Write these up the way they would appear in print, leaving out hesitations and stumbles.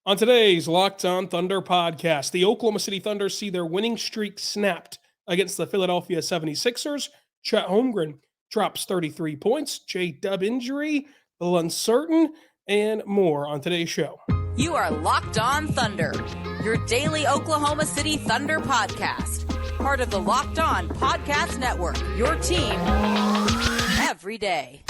On today's Locked On Thunder podcast, the Oklahoma City Thunder see their winning streak snapped against the Philadelphia 76ers. Chet Holmgren drops 33 points, J-Dub injury, a little uncertain, and more on today's show. You are Locked On Thunder, your daily Oklahoma City Thunder podcast. Part of the Locked On Podcast Network, your team every day.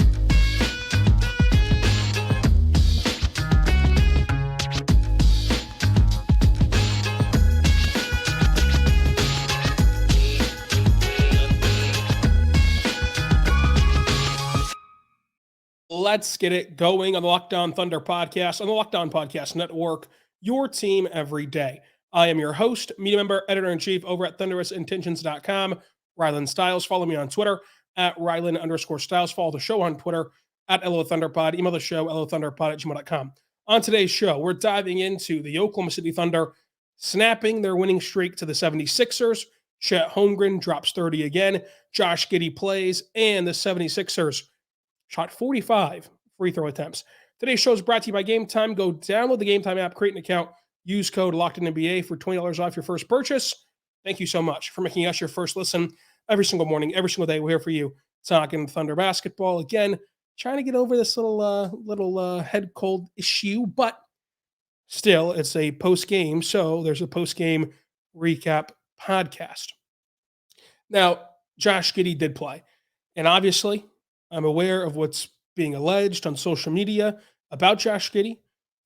Let's get it going on the Locked On Thunder podcast, on the Locked On Podcast Network, your team every day. I am your host, media member, editor-in-chief over at thunderousintentions.com, Rylan Stiles. Follow me on Twitter at Rylan_Stiles. Follow the show on Twitter at LOThunderPod. Email the show, LOThunderPod@gmail.com. On today's show, we're diving into the Oklahoma City Thunder snapping their winning streak to the 76ers. Chet Holmgren drops 30 again. Josh Giddey plays, and the 76ers shot 45 free throw attempts. Today's show is brought to you by Gametime. Go download the Gametime app, create an account, use code LOCKEDINNBA for $20 off your first purchase. Thank you so much for making us your first listen every single morning, every single day. We're here for you talking Thunder basketball. Again, trying to get over this little head cold issue, but still, it's a post-game, so there's a post-game recap podcast. Now, Josh Giddey did play, and obviously, I'm aware of what's being alleged on social media about Josh Giddey.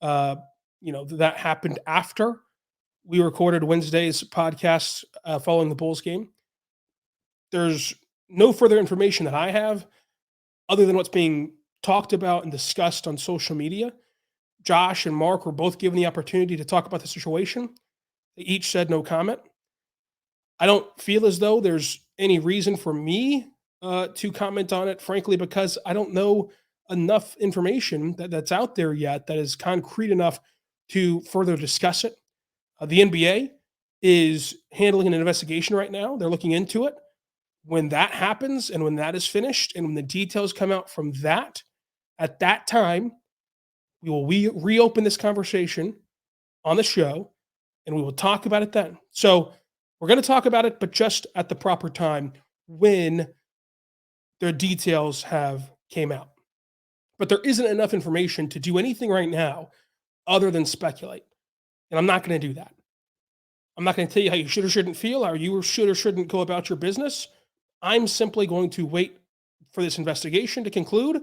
That happened after we recorded Wednesday's podcast following the Bulls game. There's no further information that I have other than what's being talked about and discussed on social media. Josh and Mark were both given the opportunity to talk about the situation. They each said no comment. I don't feel as though there's any reason for me to comment on it, frankly, because I don't know enough information that's out there yet that is concrete enough to further discuss it. The NBA is handling an investigation right now. They're looking into it. When that happens and when that is finished and when the details come out from that, at that time, we will reopen this conversation on the show and we will talk about it then. So we're going to talk about it, but just at the proper time when their details have came out. But there isn't enough information to do anything right now other than speculate. And I'm not going to do that. I'm not going to tell you how you should or shouldn't feel, how you should or shouldn't go about your business. I'm simply going to wait for this investigation to conclude,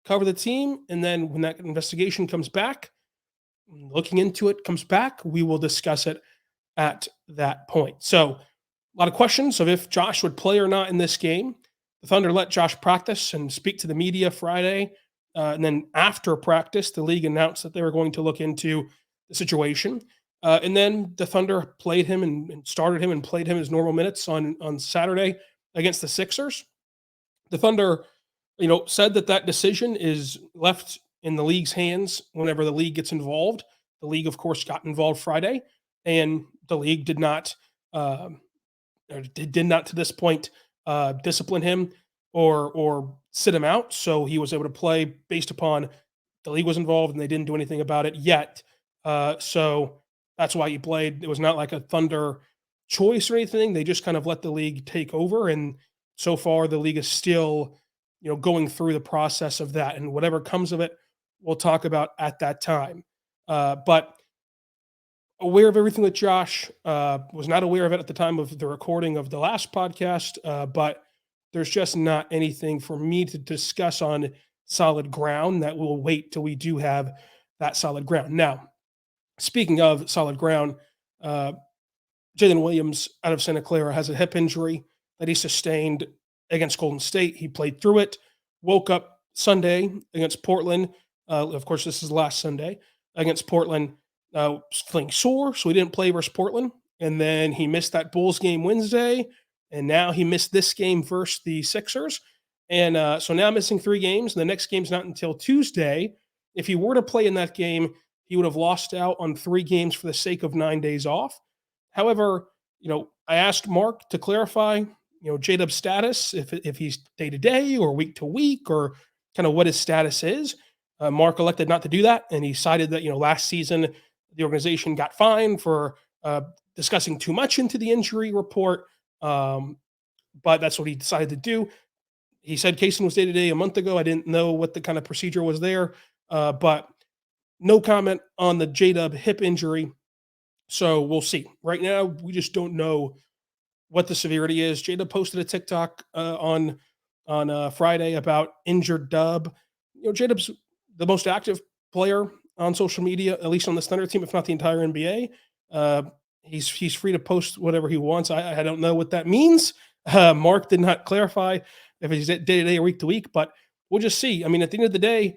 cover the team, and then when that investigation comes back, looking into it comes back, we will discuss it at that point. So a lot of questions of if Josh would play or not in this game. The Thunder let Josh practice and speak to the media Friday. And then after practice, the league announced that they were going to look into the situation. And then the Thunder played him and started him and played him his normal minutes on Saturday against the Sixers. The Thunder, said that decision is left in the league's hands whenever the league gets involved. The league, of course, got involved Friday, and the league did not to this point discipline him or sit him out. So he was able to play based upon the league was involved and they didn't do anything about it yet. So that's why he played. It was not like a Thunder choice or anything. They just kind of let the league take over. And so far the league is still, going through the process of that, and whatever comes of it, we'll talk about at that time. But aware of everything with Josh, was not aware of it at the time of the recording of the last podcast, but there's just not anything for me to discuss on solid ground. That we'll wait till we do have that solid ground. Now, speaking of solid ground, Jaylin Williams out of Santa Clara has a hip injury that he sustained against Golden State. He played through it, woke up Sunday against Portland. Of course, this is last Sunday against Portland, feeling sore, so he didn't play versus Portland. And then he missed that Bulls game Wednesday, and now he missed this game versus the Sixers. And so now missing 3 games, and the next game's not until Tuesday. If he were to play in that game, he would have lost out on 3 games for the sake of 9 days off. However, I asked Mark to clarify, J-Dub's status, if he's day-to-day or week-to-week or kind of what his status is. Mark elected not to do that, and he cited that, last season The organization got fined for discussing too much into the injury report, but that's what he decided to do. He said Kaysen was day-to-day a month ago. I didn't know what the kind of procedure was there, but no comment on the J-Dub hip injury. So we'll see. Right now, we just don't know what the severity is. J-Dub posted a TikTok on Friday about injured Dub. J-Dub's the most active player on social media, at least on this Thunder team, if not the entire NBA. He's free to post whatever he wants. I don't know what that means. Mark did not clarify if he's day-to-day or week-to-week, but we'll just see. I mean, at the end of the day,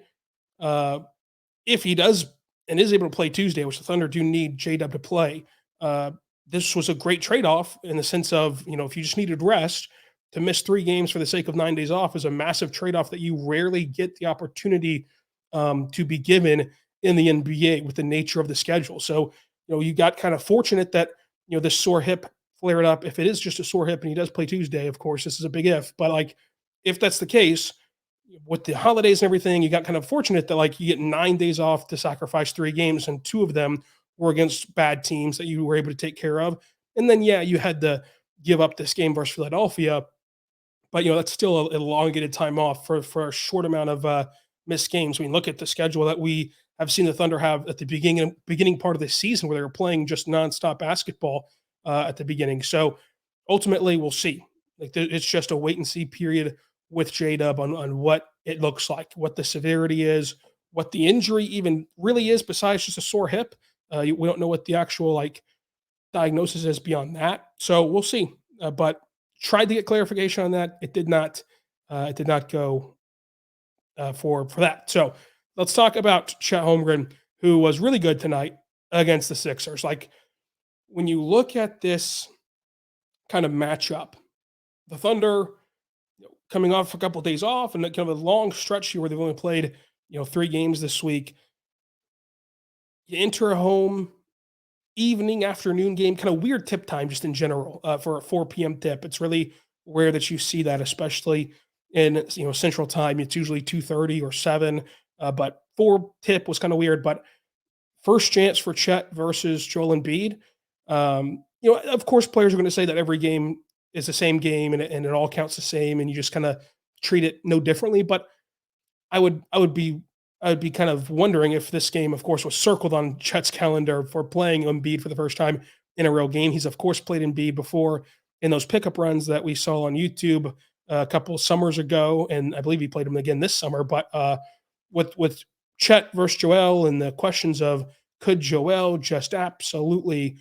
if he does and is able to play Tuesday, which the Thunder do need J-Dub to play, this was a great trade-off in the sense of, if you just needed rest, to miss 3 games for the sake of 9 days off is a massive trade-off that you rarely get the opportunity to be given in the NBA with the nature of the schedule. So, you got kind of fortunate that, this sore hip flared up. If it is just a sore hip and he does play Tuesday, of course, this is a big if. But, if that's the case, with the holidays and everything, you got kind of fortunate that, you get 9 days off to sacrifice 3 games, and 2 of them were against bad teams that you were able to take care of. And then, you had to give up this game versus Philadelphia. But, that's still a elongated time off for a short amount of missed games. I mean, look at the schedule that we have seen the Thunder have at the beginning part of the season, where they were playing just nonstop basketball at the beginning. So ultimately, we'll see. It's just a wait and see period with J-Dub on what it looks like, what the severity is, what the injury even really is besides just a sore hip. We don't know what the actual diagnosis is beyond that. So we'll see. But tried to get clarification on that. It did not. It did not go for that. So let's talk about Chet Holmgren, who was really good tonight against the Sixers. When you look at this kind of matchup, the Thunder coming off a couple of days off and kind of a long stretch here where they've only played 3 games this week. You enter a home evening, afternoon game, kind of weird tip time just in general for a 4 p.m. tip. It's really rare that you see that, especially in Central Time. It's usually 2:30 or 7, but 4 tip was kind of weird. But first chance for Chet versus Joel Embiid. Of course, players are going to say that every game is the same game and it all counts the same, and you just kind of treat it no differently. But I would be kind of wondering if this game, of course, was circled on Chet's calendar for playing Embiid for the first time in a real game. He's, of course, played Embiid before in those pickup runs that we saw on YouTube a couple of summers ago, and I believe he played him again this summer. But with Chet versus Joel and the questions of could Joel just absolutely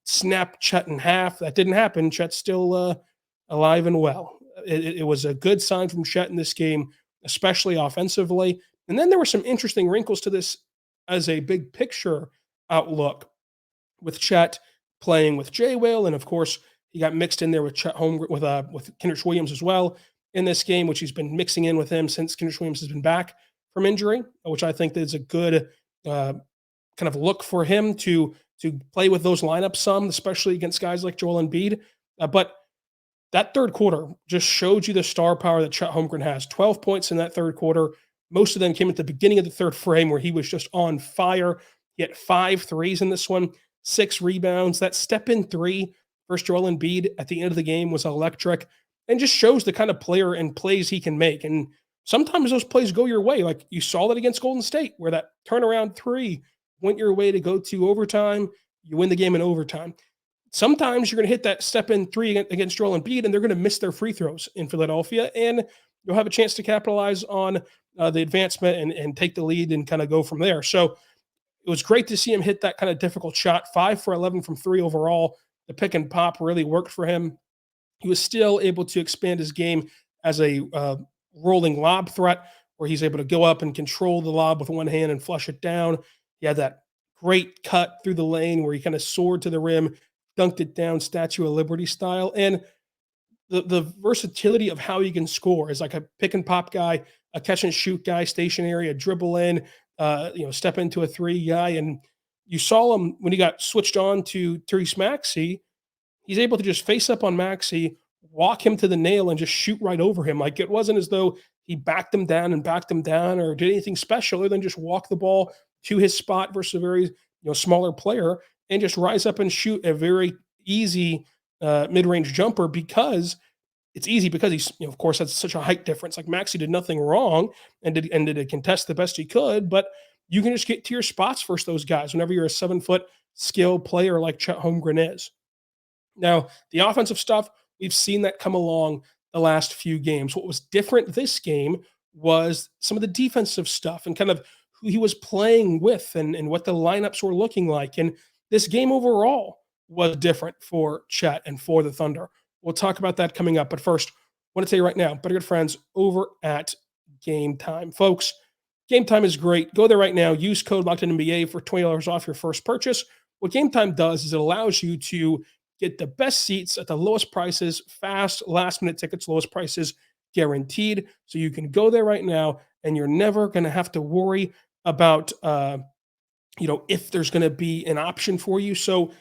snap Chet in half, that didn't happen. Chet's still alive and well. It was a good sign from Chet in this game, especially offensively. And then there were some interesting wrinkles to this as a big picture outlook with Chet playing with J. Will, and of course he got mixed in there with Chet Holmgren with Kenrich Williams as well in this game, which he's been mixing in with him since Kenrich Williams has been back from injury, which I think is a good kind of look for him to play with those lineups some, especially against guys like Joel Embiid. But that third quarter just showed you the star power that Chet Holmgren has. 12 points in that third quarter. Most of them came at the beginning of the third frame where he was just on fire. He had 5 threes in this one, 6 rebounds. That step-in 3 versus Joel Embiid at the end of the game was electric and just shows the kind of player and plays he can make. And sometimes those plays go your way. Like you saw that against Golden State where that turnaround 3 went your way to go to overtime. You win the game in overtime. Sometimes you're going to hit that step-in 3 against Joel Embiid, and they're going to miss their free throws in Philadelphia, and you'll have a chance to capitalize on the advancement and take the lead and kind of go from there. So it was great to see him hit that kind of difficult shot. 5 for 11 from 3 overall. The pick and pop really worked for him. He was still able to expand his game as a rolling lob threat, where he's able to go up and control the lob with one hand and flush it down. He had that great cut through the lane where he kind of soared to the rim, dunked it down Statue of Liberty style. And the versatility of how he can score is like a pick and pop guy, a catch and shoot guy, stationary, a dribble in, step into a 3 guy. And you saw him when he got switched on to Therese Maxey. He's able to just face up on Maxey, walk him to the nail, and just shoot right over him. Like it wasn't as though he backed him down or did anything special other than just walk the ball to his spot versus a very smaller player and just rise up and shoot a very easy mid-range jumper because it's easy because he's, of course, that's such a height difference. Like Maxey did nothing wrong and did contest the best he could, but you can just get to your spots versus those guys whenever you're a 7-foot skill player like Chet Holmgren is. Now, the offensive stuff, we've seen that come along the last few games. What was different this game was some of the defensive stuff and kind of who he was playing with and what the lineups were looking like. And this game overall was different for Chet and for the Thunder. We'll talk about that coming up. But first, I want to tell you right now, better good friends over at Gametime. Folks, Gametime is great. Go there right now. Use code LOCKEDONNBA for $20 off your first purchase. What Gametime does is it allows you to get the best seats at the lowest prices, fast, last-minute tickets, lowest prices guaranteed. So you can go there right now, and you're never going to have to worry about, if there's going to be an option for you. So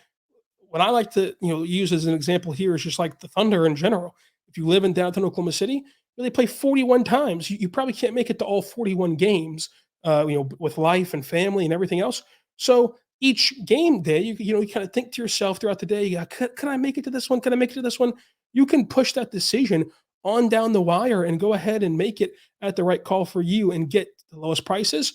what I like to, use as an example here is just like the Thunder in general. If you live in downtown Oklahoma City, they play 41 times. You probably can't make it to all 41 games, with life and family and everything else. So each game day, you kind of think to yourself throughout the day, can I make it to this one? Can I make it to this one? You can push that decision on down the wire and go ahead and make it at the right call for you and get the lowest prices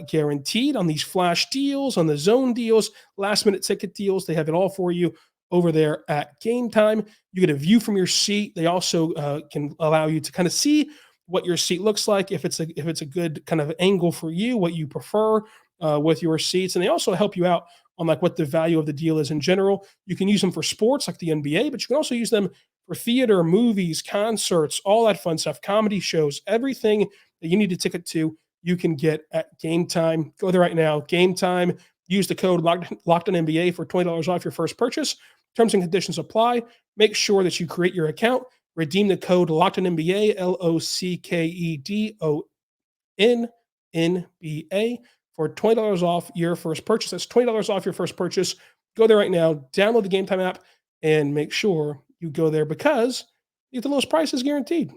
guaranteed on these flash deals, on the zone deals, last minute ticket deals. They have it all for you over there at Gametime. You get a view from your seat. They also can allow you to kind of see what your seat looks like, if it's a good kind of angle for you, what you prefer with your seats. And they also help you out on like what the value of the deal is in general. You can use them for sports like the NBA, but you can also use them for theater, movies, concerts, all that fun stuff, comedy shows, everything that you need a ticket to, you can get at Gametime. Go there right now. Gametime. Use the code LOCKEDONNBA for $20 off your first purchase. Terms and conditions apply. Make sure that you create your account. Redeem the code LOCKEDONNBA, LOCKEDONNBA, for $20 off your first purchase. That's $20 off your first purchase. Go there right now. Download the Gametime app and make sure you go there because you get the lowest prices guaranteed.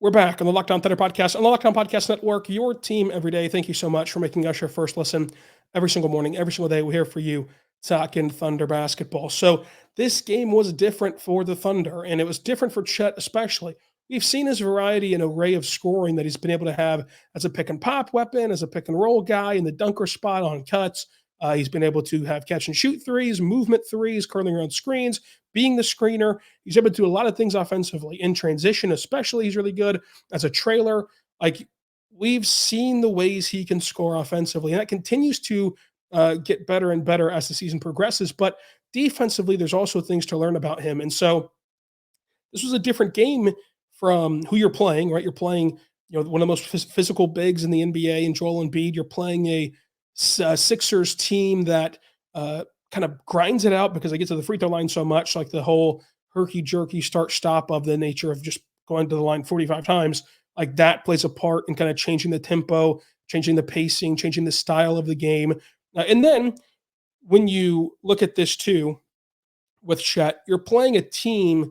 We're back on the Locked On Thunder podcast, on the Locked On Podcast Network, your team every day. Thank you so much for making us your first listen every single morning, every single day. We're here for you talking Thunder basketball. So this game was different for the Thunder, and it was different for Chet especially. We've seen his variety and array of scoring that he's been able to have as a pick and pop weapon, as a pick and roll guy in the dunker spot on cuts. He's been able to have catch and shoot threes, movement threes, curling around screens, being the screener. He's able to do a lot of things offensively. In transition, especially, he's really good as a trailer. Like, we've seen the ways he can score offensively, and that continues to get better and better as the season progresses. But defensively, there's also things to learn about him. And so this was a different game from who you're playing, right? You're playing, one of the most physical bigs in the NBA in Joel Embiid. You're playing a Sixers team that kind of grinds it out because they get to the free throw line so much, like the whole herky-jerky start-stop of the nature of just going to the line 45 times. Like that plays a part in kind of changing the tempo, changing the pacing, changing the style of the game. And then when you look at this too with Chet, you're playing a team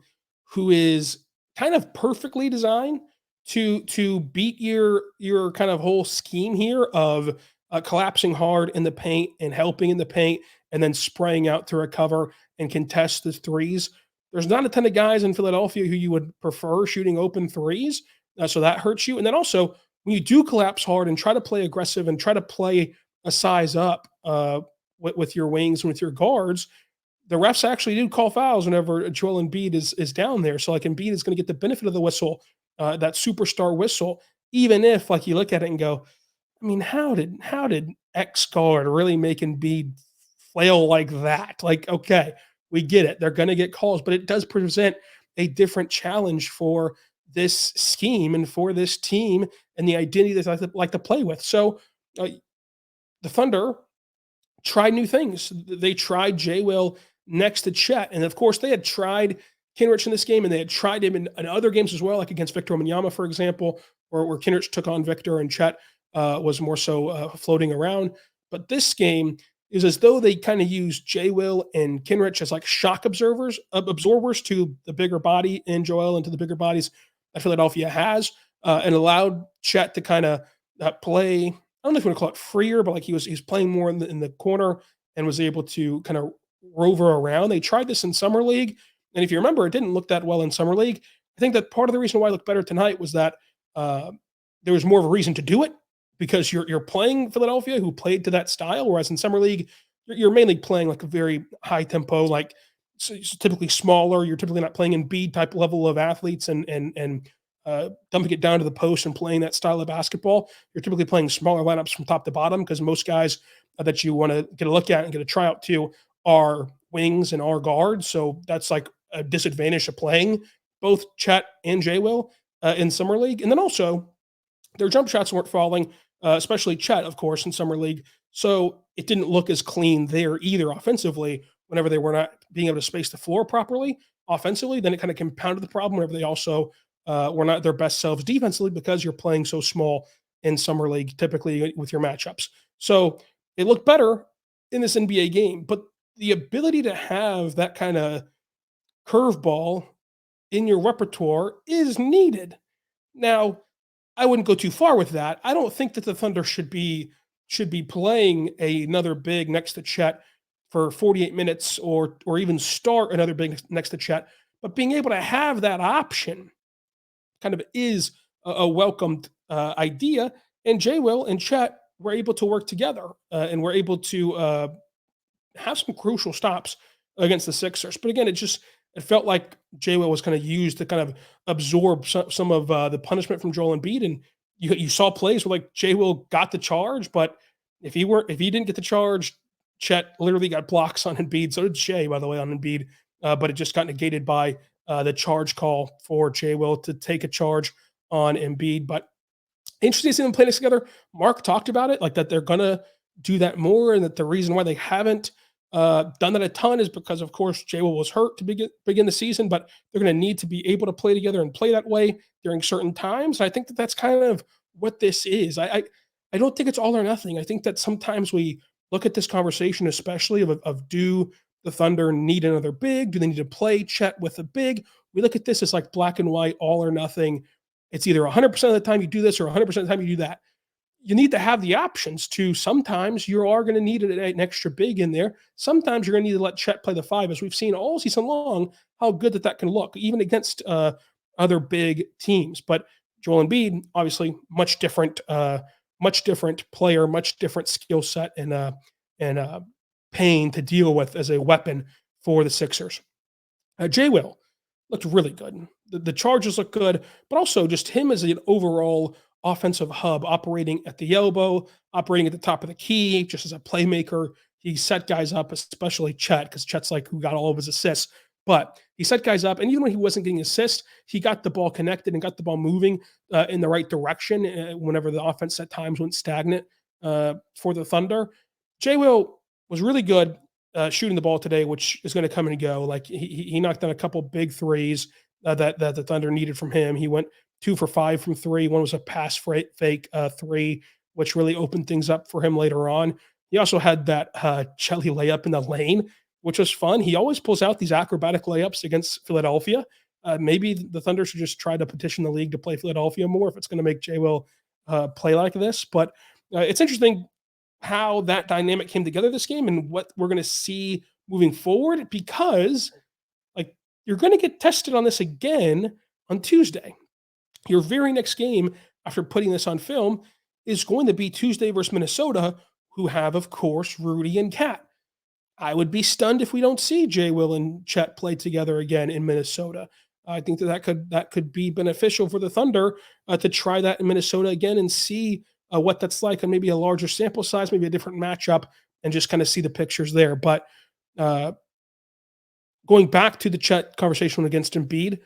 who is kind of perfectly designed to beat your kind of whole scheme here of collapsing hard in the paint and helping in the paint and then spraying out to recover and contest the threes. There's not a ton of guys in Philadelphia who you would prefer shooting open threes, so that hurts you. And then also, when you do collapse hard and try to play aggressive and try to play a size up with your wings and with your guards, the refs actually do call fouls whenever Joel Embiid is down there. So like Embiid is going to get the benefit of the whistle, that superstar whistle, even if like you look at it and go, I mean, how did X guard really make Embiid flail like that? Like, okay, we get it. They're going to get calls, but it does present a different challenge for this scheme and for this team and the identity that they like to play with. So the Thunder tried new things. They tried J-Will next to Chet. And of course, they had tried Kenrich in this game, and they had tried him in other games as well, like against Victor Wembanyama, for example, where Kenrich took on Victor and Chet was more so floating around. But this game is as though they kind of used J-Will and Kenrich as like shock absorbers to the bigger body in Joel and to the bigger bodies that Philadelphia has, and allowed Chet to kind of that play. I don't know if you want to call it freer, but like he's playing more in the corner and was able to kind of rover around. They tried this in summer league, and if you remember, it didn't look that well in summer league. I think that part of the reason why it looked better tonight was that uh, there was more of a reason to do it because you're playing Philadelphia, who played to that style, whereas in summer league you're mainly playing like a very high tempo, like it's typically smaller. You're typically not playing Embiid type level of athletes and dumping it down to the post and playing that style of basketball. You're typically playing smaller lineups from top to bottom because most guys that you want to get a look at and get a tryout to are wings and are guards. So that's like a disadvantage of playing both Chet and J Will in summer league. And then also their jump shots weren't falling, especially Chet, of course, in summer league. So it didn't look as clean there either offensively whenever they were not being able to space the floor properly offensively. Then it kind of compounded the problem whenever they also were not their best selves defensively because you're playing so small in summer league, typically with your matchups. So it looked better in this NBA game, but the ability to have that kind of curveball in your repertoire is needed. Now, I wouldn't go too far with that. I don't think that the Thunder should be playing another big next to Chet for 48 minutes or even start another big next to Chet. But being able to have that option kind of is a welcomed idea. And J. Will and Chet were able to work together and were able to have some crucial stops against the Sixers. But again, it felt like J. Will was kind of used to kind of absorb some of the punishment from Joel Embiid. And you saw plays where like J. Will got the charge, but if he didn't get the charge, Chet literally got blocks on Embiid. So did Shai, by the way, on Embiid. But it just got negated by the charge call for J. Will to take a charge on Embiid. But interesting to see them play this together. Mark talked about it, like that they're gonna do that more, and that the reason why they haven't done that a ton is because, of course, J. Will was hurt to begin the season, but they're going to need to be able to play together and play that way during certain times. I think that that's kind of what this is. I don't think it's all or nothing. I think that sometimes we look at this conversation, especially of do the Thunder need another big? Do they need to play Chet with a big? We look at this as like black and white, all or nothing. It's either 100% of the time you do this or 100% of the time you do that. You need to have the options to sometimes you are going to need an extra big in there. Sometimes you're going to need to let Chet play the five, as we've seen all season long, how good that can look, even against other big teams. But Joel Embiid, obviously, much different player, much different skill set and pain to deal with as a weapon for the Sixers. J. Will looked really good. The charges look good, but also just him as an overall offensive hub, operating at the elbow, operating at the top of the key, just as a playmaker. He set guys up, especially Chet, because Chet's like who got all of his assists. But he set guys up, and even when he wasn't getting assists, he got the ball connected and got the ball moving in the right direction whenever the offense at times went stagnant for the Thunder. J. Will was really good shooting the ball today, which is going to come and go. Like he knocked down a couple big threes that the Thunder needed from him. He went 2 for 5 from three. One was a pass fake three, which really opened things up for him later on. He also had that jelly layup in the lane, which was fun. He always pulls out these acrobatic layups against Philadelphia. Maybe the Thunder should just try to petition the league to play Philadelphia more if it's going to make J. Will play like this. But it's interesting how that dynamic came together this game and what we're going to see moving forward, because like you're going to get tested on this again on Tuesday. Your very next game after putting this on film is going to be Tuesday versus Minnesota, who have, of course, Rudy and Cat. I would be stunned if we don't see J. Will and Chet play together again in Minnesota. I think that could be beneficial for the Thunder to try that in Minnesota again and see what that's like, and maybe a larger sample size, maybe a different matchup, and just kind of see the pictures there. But going back to the Chet conversation against Embiid,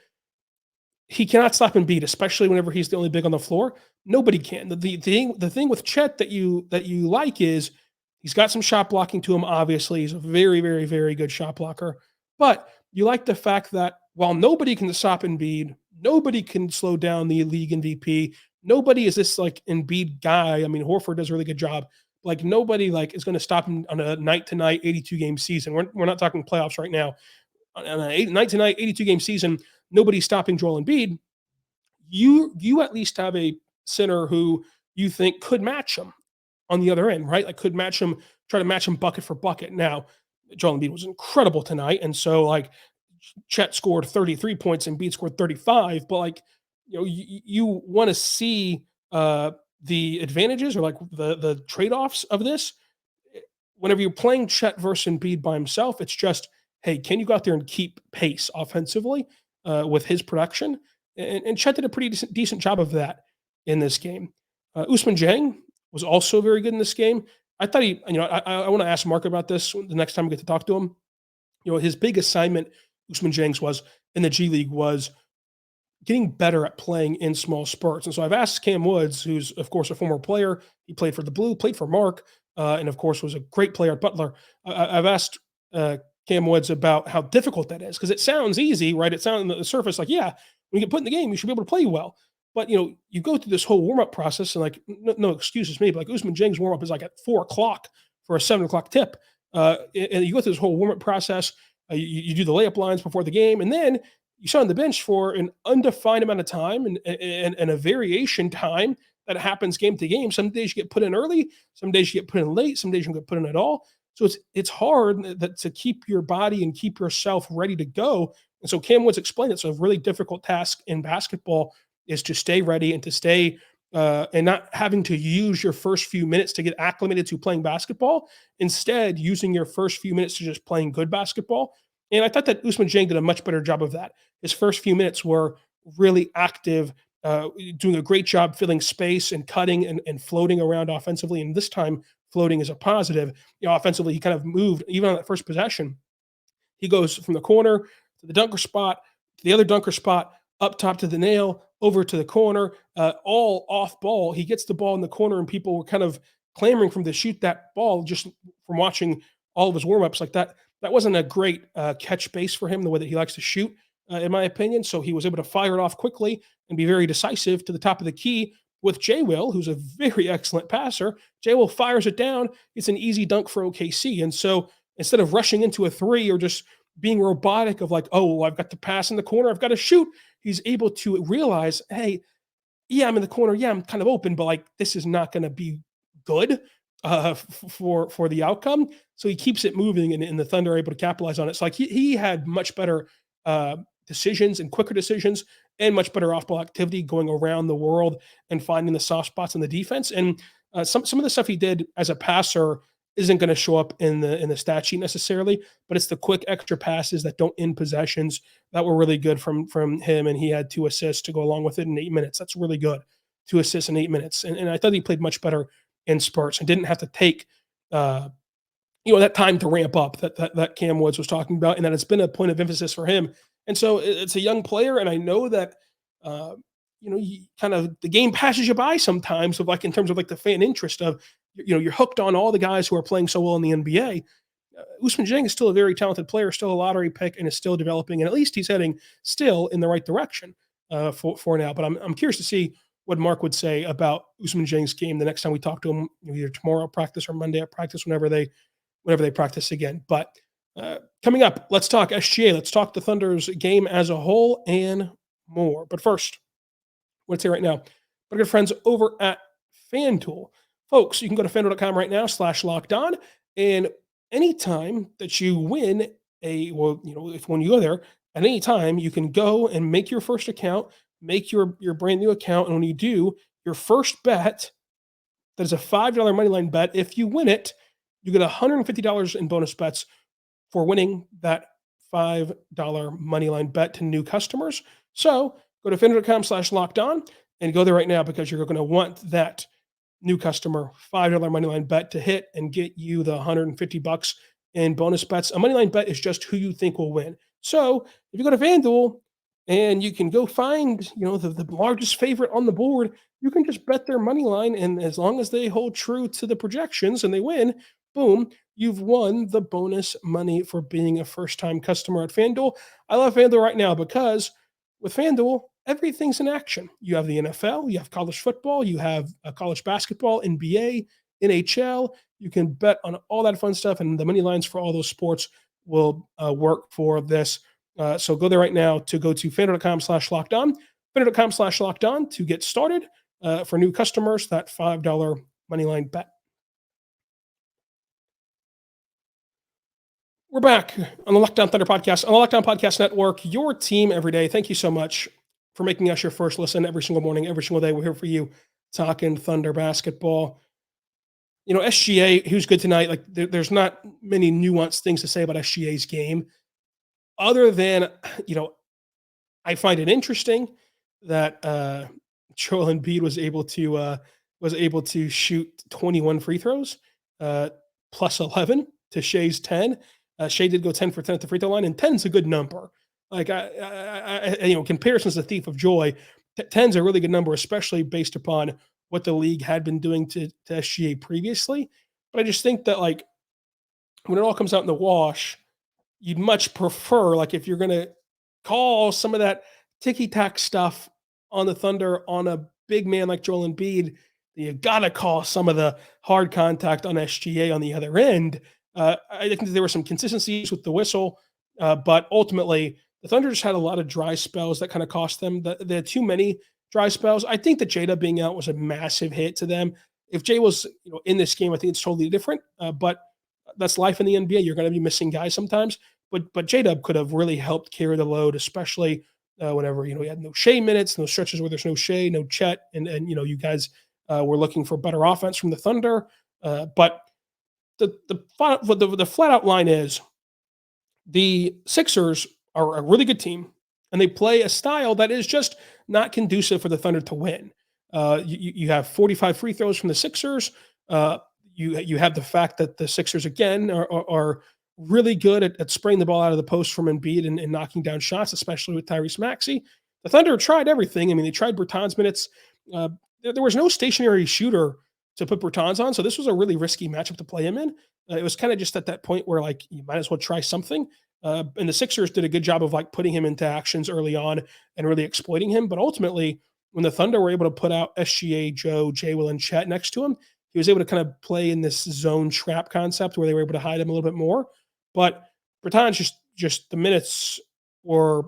he cannot stop Embiid, especially whenever he's the only big on the floor. Nobody can. The thing with Chet that you like is he's got some shot blocking to him. Obviously, he's a very, very, very good shot blocker. But you like the fact that while nobody can stop Embiid, nobody can slow down the league MVP. Nobody is this like Embiid guy. I mean, Horford does a really good job. Like nobody like is going to stop him on a night-to-night 82-game season. We're not talking playoffs right now. On a night-to-night 82-game season, nobody's stopping Joel Embiid. You at least have a center who you think could match him on the other end, right? Like could match him, try to match him bucket for bucket. Now, Joel Embiid was incredible tonight. And so like Chet scored 33 points and Embiid scored 35, but like, you want to see the advantages or like the trade-offs of this. Whenever you're playing Chet versus Embiid by himself, it's just, hey, can you go out there and keep pace offensively with his production? And Chet did a pretty decent job of that in this game. Ousmane Dieng was also very good in this game. I thought I want to ask Mark about this the next time we get to talk to him. His big assignment, Ousmane Dieng's, was in the G League was getting better at playing in small spurts. And so I've asked Cam Woods, who's, of course, a former player. He played for the Blue, played for Mark, and, of course, was a great player at Butler. I've asked Cam Woods about how difficult that is because it sounds easy, right? It sounds on the surface like, yeah, when you get put in the game, you should be able to play well. But, you go through this whole warm-up process and, like, no excuses me, but, like, Ousmane Dieng's warm-up is, like, at 4 o'clock for a 7 o'clock tip. And you go through this whole warm-up process. You do the layup lines before the game, and then you sit on the bench for an undefined amount of time and a variation time that happens game to game. Some days you get put in early, some days you get put in late, some days you get put in at all. So it's hard to keep your body and keep yourself ready to go. And so Cam Woods explained it's a really difficult task in basketball is to stay ready and to stay and not having to use your first few minutes to get acclimated to playing basketball. Instead, using your first few minutes to just playing good basketball. And I thought that Ousmane Dieng did a much better job of that. His first few minutes were really active, doing a great job filling space and cutting and floating around offensively. And this time, floating is a positive. Offensively, he kind of moved, even on that first possession. He goes from the corner to the dunker spot, to the other dunker spot, up top to the nail, over to the corner, all off ball. He gets the ball in the corner, and people were kind of clamoring for him to shoot that ball just from watching all of his warm-ups like that. That wasn't a great catch base for him, the way that he likes to shoot, in my opinion. So he was able to fire it off quickly and be very decisive to the top of the key with J-Will, who's a very excellent passer. J-Will fires it down. It's an easy dunk for OKC. And so instead of rushing into a three or just being robotic of like, oh, I've got to pass in the corner, I've got to shoot, he's able to realize, hey, yeah, I'm in the corner. Yeah, I'm kind of open, but like this is not going to be good for the outcome. So he keeps it moving, and the Thunder are able to capitalize on it. So like he had much better decisions and quicker decisions and much better off-ball activity going around the world and finding the soft spots in the defense. And some of the stuff he did as a passer isn't going to show up in the stat sheet necessarily, but it's the quick extra passes that don't end possessions that were really good from him. And he had 2 assists to go along with it in 8 minutes. That's really good. 2 assists in 8 minutes. And I thought he played much better in spurts and didn't have to take that time to ramp up that Cam Woods was talking about, and that it's been a point of emphasis for him. And so it's a young player, and I know that kind of the game passes you by sometimes, of like in terms of like the fan interest of you're hooked on all the guys who are playing so well in the NBA. Ousmane Dieng is still a very talented player, still a lottery pick, and is still developing, and at least he's heading still in the right direction for now. But I'm curious to see what Mark would say about Ousmane Dieng's game the next time we talk to him, either tomorrow at practice or Monday at practice, whenever they practice again. But coming up, let's talk SGA. Let's talk the Thunder's game as a whole and more. But first, I want to say right now, my good friends over at FanDuel. Folks, you can go to FanDuel.com right now /lockedon, and anytime that you win if when you go there, at any time, you can go and make your first account, make your brand new account, and when you do, your first bet, that is a $5 moneyline bet. If you win it, you get $150 in bonus bets for winning that $5 moneyline bet to new customers. So go to FanDuel.com /lockedon and go there right now, because you're going to want that new customer $5 moneyline bet to hit and get you the $150 in bonus bets. A moneyline bet is just who you think will win. So if you go to FanDuel and you can go find, the largest favorite on the board, you can just bet their money line, and as long as they hold true to the projections and they win, boom, you've won the bonus money for being a first-time customer at FanDuel. I love FanDuel right now because with FanDuel, everything's in action. You have the NFL, you have college football, you have college basketball, NBA, NHL. You can bet on all that fun stuff, and the money lines for all those sports will work for this. So go there right now to go to FanDuel.com /lockedon, FanDuel.com /lockedon to get started. for new customers, that $5 moneyline bet. We're back on the Lockdown Thunder podcast, on the Lockdown Podcast Network, your team every day. Thank you so much for making us your first listen every single morning, every single day. We're here for you talking Thunder basketball. You know, SGA, who's good tonight, like there's not many nuanced things to say about SGA's game other than, you know, I find it interesting that Joel Embiid was able to shoot 21 free throws, plus 11 to Shai's 10. Shai did go 10 for 10 at the free throw line, and 10 is a good number. Like you know, comparison's a thief of joy. 10's a really good number, especially based upon what the league had been doing to SGA previously. But I just think that, like, when it all comes out in the wash, you'd much prefer, like, if you're going to call some of that ticky-tack stuff on the Thunder on a big man like Joel Embiid, you got to call some of the hard contact on SGA on the other end. I think there were some consistencies with the whistle, but ultimately the Thunder just had a lot of dry spells that kind of cost them. They had too many dry spells. I think that Jada being out was a massive hit to them. If Jay was, you know, in this game, I think it's totally different. But that's life in the NBA. You're going to be missing guys sometimes. But J-Dub could have really helped carry the load, especially whenever, you know, he had no Shai minutes, no stretches where there's no Shai, no Chet, and you know, you guys were looking for better offense from the Thunder. But the flat out line is the Sixers are a really good team, and they play a style that is just not conducive for the Thunder to win. You have 45 free throws from the Sixers. You have the fact that the Sixers again are really good at spraying the ball out of the post from Embiid and knocking down shots, especially with Tyrese Maxey. The Thunder tried everything. I mean, they tried Bertans minutes. There was no stationary shooter to put Bertans on, so this was a really risky matchup to play him in. It was kind of just at that point where, like, you might as well try something. And the Sixers did a good job of, like, putting him into actions early on and really exploiting him. But ultimately, when the Thunder were able to put out SGA, Joe, J-Will, and Chet next to him, he was able to kind of play in this zone trap concept where they were able to hide him a little bit more. But Bertans just the minutes were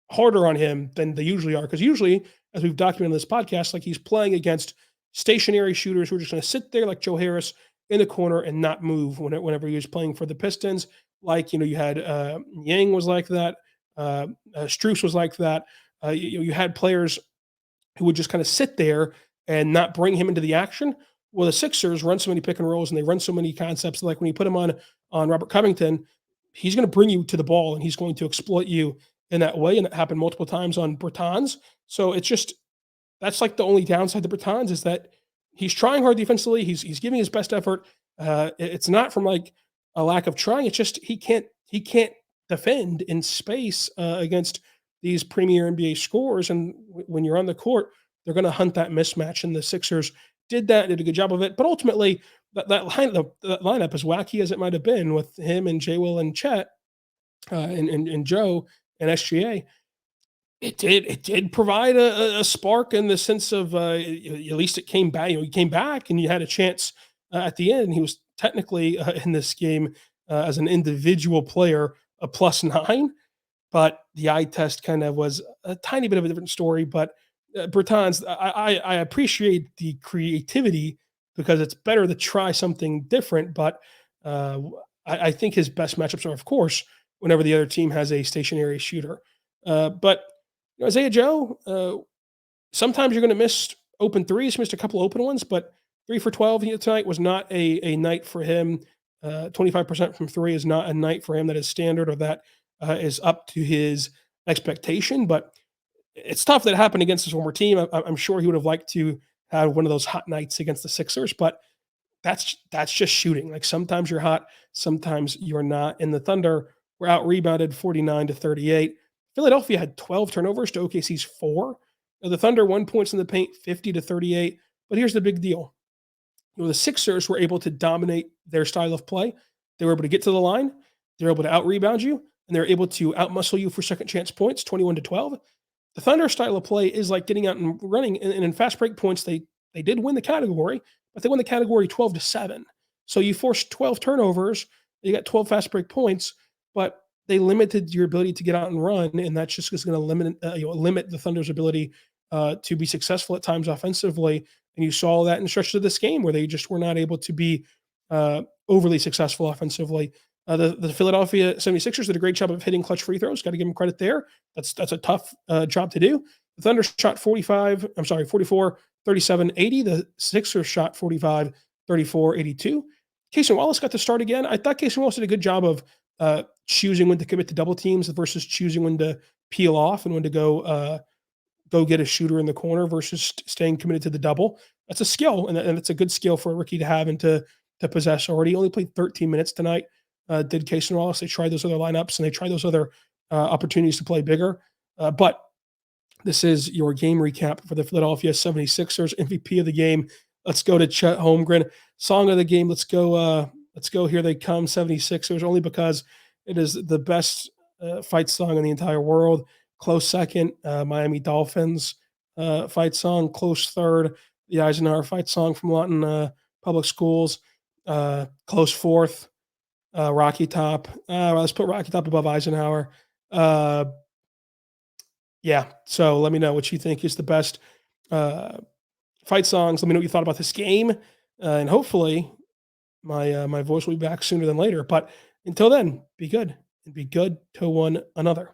harder on him than they usually are, because usually, as we've documented in this podcast, like, he's playing against stationary shooters who are just going to sit there like Joe Harris in the corner and not move whenever he was playing for the Pistons. Like, you know, you had Yang was like that. Strus was like that. You had players who would just kind of sit there and not bring him into the action. Well, the Sixers run so many pick and rolls and they run so many concepts. Like, when you put him on Robert Covington, he's going to bring you to the ball and he's going to exploit you in that way. And that happened multiple times on Bertans. So it's just, that's like the only downside to Bertans, is that he's trying hard defensively. He's giving his best effort. It's not from, like, a lack of trying. It's just he can't defend in space against these premier NBA scorers. And when you're on the court, they're going to hunt that mismatch. And the Sixers did a good job of it. But ultimately, that lineup, as wacky as it might have been with him and J-Will and Chet and Joe and SGA, it did provide a spark in the sense of at least it came back. You know, he came back and you had a chance at the end. He was technically in this game as an individual player a +9, but the eye test kind of was a tiny bit of a different story. But Bertans, I appreciate the creativity, because it's better to try something different. But I think his best matchups are, of course, whenever the other team has a stationary shooter. But you know, Isaiah Joe, sometimes you're going to miss open threes. Missed a couple open ones, but 3 for 12 tonight was not a night for him. 25% from three is not a night for him that is standard, or that is up to his expectation. But it's tough that it happened against his former team. I'm sure he would have liked to have one of those hot nights against the Sixers, but that's just shooting. Like, sometimes you're hot, sometimes you're not. And the Thunder were out rebounded 49-38. Philadelphia had 12 turnovers to OKC's 4. Now, the Thunder won points in the paint 50-38. But here's the big deal. You know, the Sixers were able to dominate their style of play. They were able to get to the line. They were able to out-rebound you, and they're able to out-muscle you for second chance points, 21-12. The Thunder style of play is like getting out and running. And in fast break points, they did win the category, but they won the category 12-7. So you forced 12 turnovers. You got 12 fast break points, but they limited your ability to get out and run, and that's just going to limit the Thunder's ability to be successful at times offensively. And you saw that in stretches of this game where they just were not able to be overly successful offensively. The Philadelphia 76ers did a great job of hitting clutch free throws. Got to give them credit there. That's a tough job to do. The Thunder shot 44, 37, 80. The Sixers shot 45, 34, 82. Casey Wallace got to start again. I thought Casey Wallace did a good job of choosing when to commit to double teams versus choosing when to peel off and when to go get a shooter in the corner versus staying committed to the double. That's a skill, and it's a good skill for a rookie to have and to possess already. He only played 13 minutes tonight, did Casey Wallace. They tried those other lineups, and they tried those other opportunities to play bigger. But this is your game recap for the Philadelphia 76ers. MVP of the game. Let's go to Chet Holmgren. Song of the game. Let's go. Here They Come, 76ers, only because it is the best fight song in the entire world. Close second, Miami Dolphins fight song. Close third, the Eisenhower fight song from Lawton Public Schools. Close fourth, Rocky Top. Let's put Rocky Top above Eisenhower. Yeah, so let me know what you think is the best fight songs. Let me know what you thought about this game. And hopefully my voice will be back sooner than later. But until then, be good and be good to one another.